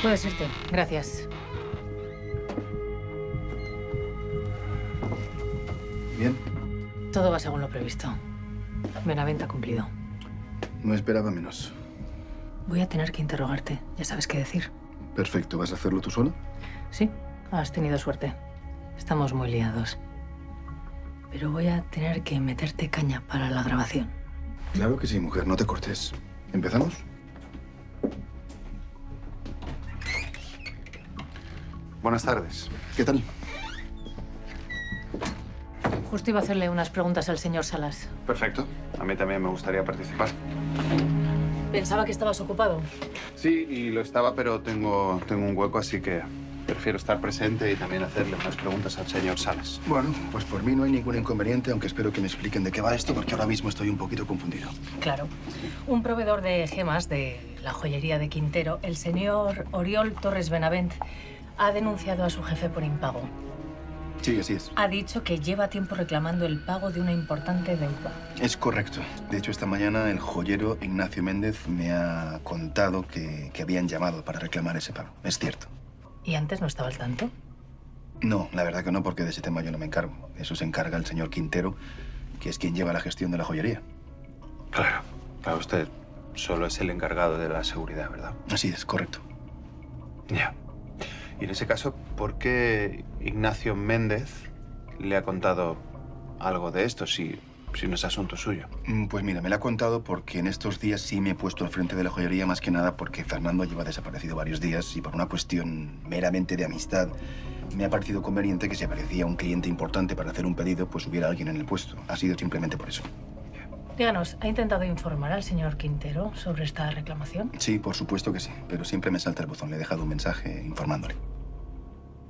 Puedes irte. Gracias. Bien. Todo va según lo previsto. Benavent ha cumplido. No esperaba menos. Voy a tener que interrogarte. Ya sabes qué decir. Perfecto. ¿Vas a hacerlo tú sola? Sí, has tenido suerte. Estamos muy liados. Pero voy a tener que meterte caña para la grabación. Claro que sí, mujer. No te cortes. ¿Empezamos? Buenas tardes. ¿Qué tal? Justo iba a hacerle unas preguntas al señor Salas. Perfecto. A mí también me gustaría participar. Pensaba que estabas ocupado. Sí, y lo estaba, pero tengo un hueco, así que prefiero estar presente y también hacerle unas preguntas al señor Salas. Bueno, pues por mí no hay ningún inconveniente, aunque espero que me expliquen de qué va esto, porque ahora mismo estoy un poquito confundido. Claro. Un proveedor de gemas de la joyería de Quintero, el señor Oriol Torres Benavent, ha denunciado a su jefe por impago. Sí, así es. Ha dicho que lleva tiempo reclamando el pago de una importante deuda. Es correcto. De hecho, esta mañana el joyero Ignacio Méndez me ha contado que habían llamado para reclamar ese pago. Es cierto. ¿Y antes no estaba al tanto? No, la verdad que no, porque de ese tema yo no me encargo. De eso se encarga el señor Quintero, que es quien lleva la gestión de la joyería. Claro. Claro, usted solo es el encargado de la seguridad, ¿verdad? Así es, correcto. Ya. Y en ese caso, ¿por qué Ignacio Méndez le ha contado algo de esto si no es asunto suyo? Pues mira, me lo ha contado porque en estos días sí me he puesto al frente de la joyería, más que nada porque Fernando lleva desaparecido varios días y por una cuestión meramente de amistad me ha parecido conveniente que si aparecía un cliente importante para hacer un pedido, pues hubiera alguien en el puesto. Ha sido simplemente por eso. Díganos, ¿ha intentado informar al señor Quintero sobre esta reclamación? Sí, por supuesto que sí, pero siempre me salta el buzón. Le he dejado un mensaje informándole.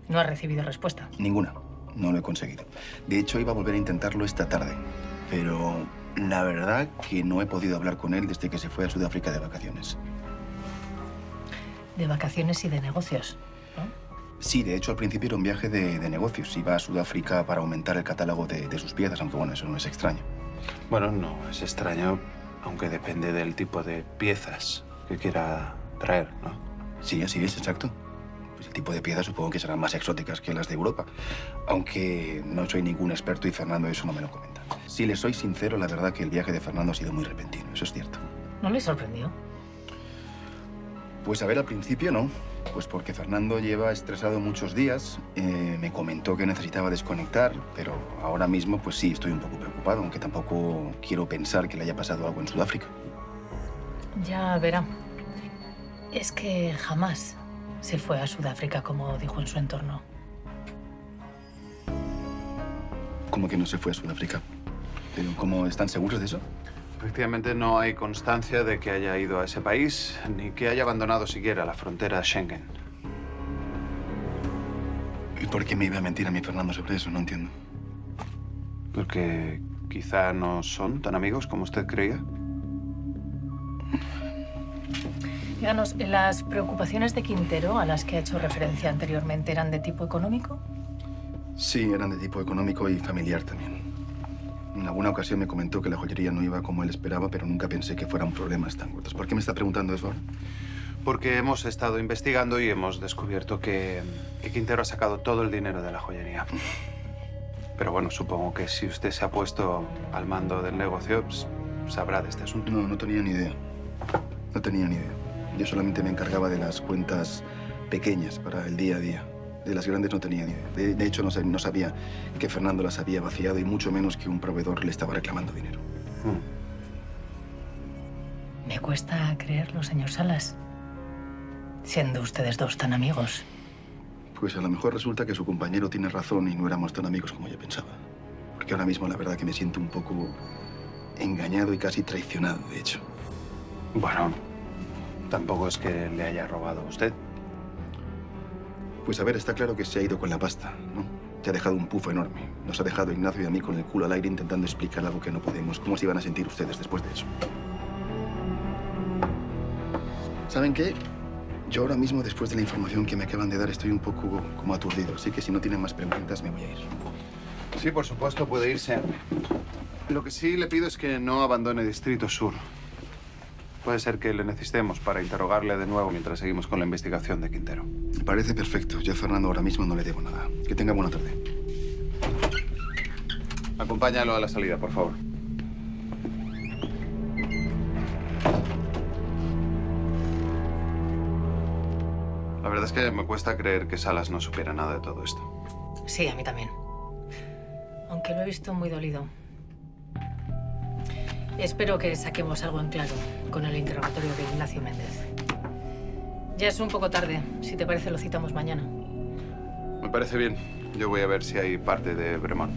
No ha recibido respuesta. Ninguna. No lo he conseguido. De hecho, iba a volver a intentarlo esta tarde, pero la verdad que no he podido hablar con él desde que se fue a Sudáfrica de vacaciones. De vacaciones y de negocios, ¿no? Sí, de hecho, al principio era un viaje de negocios. Iba a Sudáfrica para aumentar el catálogo de sus piezas, aunque bueno, eso no es extraño. Bueno, no es extraño, aunque depende del tipo de piezas que quiera traer, ¿no? Sí, así es, exacto. Pues el tipo de piezas supongo que serán más exóticas que las de Europa, aunque no soy ningún experto y Fernando eso no me lo comenta. Si le soy sincero, la verdad que el viaje de Fernando ha sido muy repentino, eso es cierto. ¿No le sorprendió? Pues a ver, al principio no, pues porque Fernando lleva estresado muchos días, me comentó que necesitaba desconectar, pero ahora mismo pues sí, estoy un poco preocupado, aunque tampoco quiero pensar que le haya pasado algo en Sudáfrica. Ya verá. Es que jamás se fue a Sudáfrica como dijo en su entorno. ¿Cómo que no se fue a Sudáfrica? ¿Pero cómo están seguros de eso? Efectivamente, no hay constancia de que haya ido a ese país, ni que haya abandonado siquiera la frontera Schengen. ¿Y por qué me iba a mentir a mí Fernando sobre eso? No entiendo. Porque quizá no son tan amigos como usted creía. Díganos, ¿las preocupaciones de Quintero a las que ha hecho referencia anteriormente eran de tipo económico? Sí, eran de tipo económico y familiar también. En alguna ocasión me comentó que la joyería no iba como él esperaba, pero nunca pensé que fueran problemas tan gordos. ¿Por qué me está preguntando eso ahora? Porque hemos estado investigando y hemos descubierto que Quintero ha sacado todo el dinero de la joyería. Pero bueno, supongo que si usted se ha puesto al mando del negocio, pues, sabrá de este asunto. No, no tenía ni idea. No tenía ni idea. Yo solamente me encargaba de las cuentas pequeñas para el día a día. De las grandes no tenía ni idea. De hecho, no sabía que Fernando las había vaciado y mucho menos que un proveedor le estaba reclamando dinero. Me cuesta creerlo, señor Salas. Siendo ustedes dos tan amigos. Pues a lo mejor resulta que su compañero tiene razón y no éramos tan amigos como yo pensaba. Porque ahora mismo la verdad que me siento un poco engañado y casi traicionado, de hecho. Bueno, tampoco es que le haya robado a usted. Pues a ver, está claro que se ha ido con la pasta, ¿no? Te ha dejado un pufo enorme. Nos ha dejado Ignacio y a mí con el culo al aire intentando explicar algo que no podemos. ¿Cómo se iban a sentir ustedes después de eso? ¿Saben qué? Yo ahora mismo, después de la información que me acaban de dar, estoy un poco como aturdido. Así que si no tienen más preguntas, me voy a ir. Sí, por supuesto, puede irse. Lo que sí le pido es que no abandone Distrito Sur. Puede ser que le necesitemos para interrogarle de nuevo mientras seguimos con la investigación de Quintero. Me parece perfecto. Yo a Fernando ahora mismo no le debo nada. Que tenga buena tarde. Acompáñalo a la salida, por favor. La verdad es que me cuesta creer que Salas no supiera nada de todo esto. Sí, a mí también. Aunque lo he visto muy dolido. Espero que saquemos algo en claro con el interrogatorio de Ignacio Méndez. Ya es un poco tarde. Si te parece, lo citamos mañana. Me parece bien. Yo voy a ver si hay parte de Bremont.